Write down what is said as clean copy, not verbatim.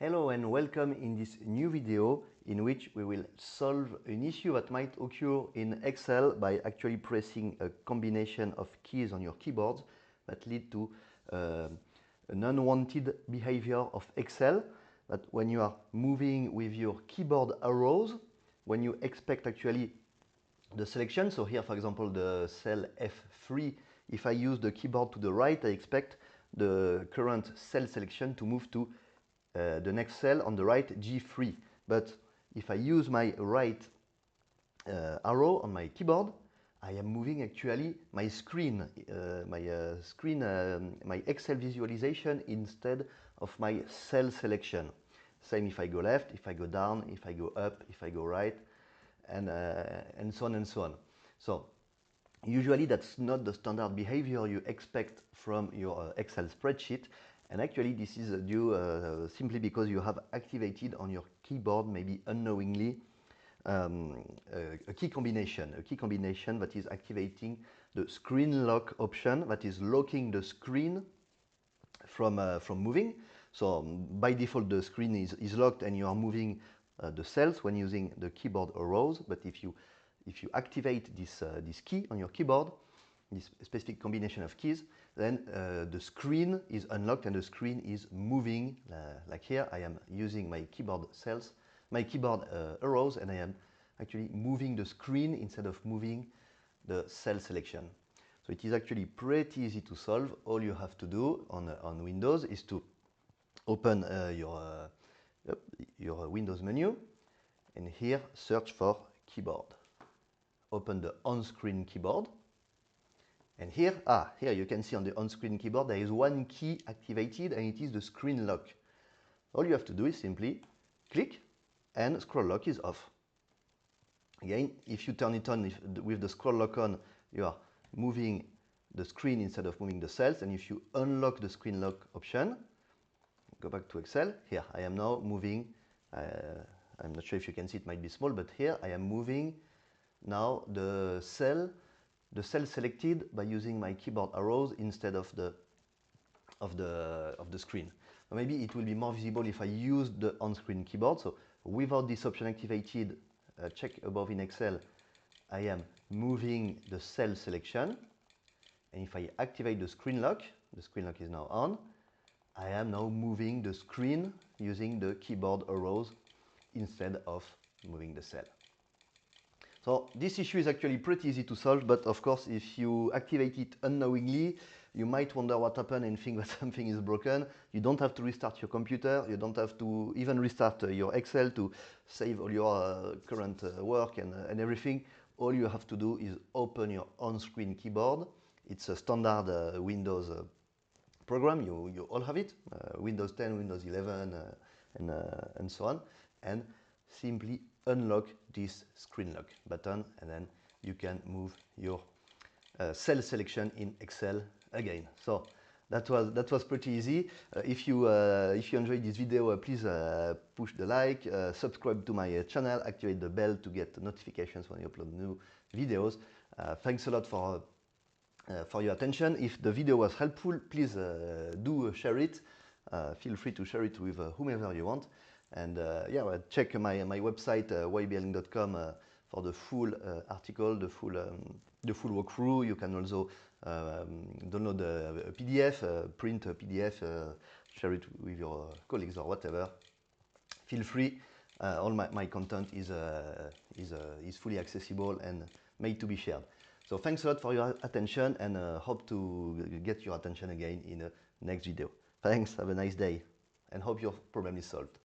Hello and welcome in this new video in which we will solve an issue that might occur in Excel by actually pressing a combination of keys on your keyboards that lead to an unwanted behavior of Excel. That when you are moving with your keyboard arrows, when you expect actually the selection, so here for example the cell F3, if I use the keyboard to the right, I expect the current cell selection to move to the next cell on the right, G3. But if I use my right arrow on my keyboard, I am moving actually my screen, my Excel visualization instead of my cell selection. Same if I go left, if I go down, if I go up, if I go right, and so on and so on. So usually that's not the standard behavior you expect from your Excel spreadsheet. And actually this is due simply because you have activated on your keyboard, maybe unknowingly, a key combination that is activating the screen lock option, that is locking the screen from moving. So by default the screen is locked and you are moving the cells when using the keyboard arrows. But if you activate this key on your keyboard, this specific combination of keys, then the screen is unlocked and the screen is moving. Like here, I am using my keyboard cells, my keyboard arrows, and I am actually moving the screen instead of moving the cell selection. So it is actually pretty easy to solve. All you have to do on Windows is to open your Windows menu, and here search for keyboard. Open the on-screen keyboard. And here you can see on the on-screen keyboard there is one key activated, and it is the screen lock. All you have to do is simply click and ScrLk is off. Again, if you turn it on with the ScrLk on, you are moving the screen instead of moving the cells. And if you unlock the screen lock option, go back to Excel. Here I am now moving, I'm not sure if you can see, it might be small, but here I am moving now the cell selected by using my keyboard arrows instead of the screen. Maybe it will be more visible if I use the on-screen keyboard. So without this option activated, check above in Excel, I am moving the cell selection. And if I activate the screen lock is now on. I am now moving the screen using the keyboard arrows instead of moving the cell. So this issue is actually pretty easy to solve, but of course if you activate it unknowingly, you might wonder what happened and think that something is broken. You don't have to restart your computer, you don't have to even restart your Excel to save all your current work and everything. All you have to do is open your on-screen keyboard. It's a standard Windows program, you all have it, Windows 10, Windows 11 and so on, and simply unlock this screen lock button, and then you can move your cell selection in Excel again. So that was pretty easy. If you enjoyed this video, please push the like, subscribe to my channel, activate the bell to get notifications when you upload new videos. Thanks a lot for your attention. If the video was helpful, please do share it. Feel free to share it with whomever you want. And check my website YB.Digital for the full article, the full walkthrough. You can also download a PDF, print a PDF, share it with your colleagues or whatever. Feel free. All my content is fully accessible and made to be shared. So thanks a lot for your attention, and hope to get your attention again in the next video. Thanks, have a nice day, and hope your problem is solved.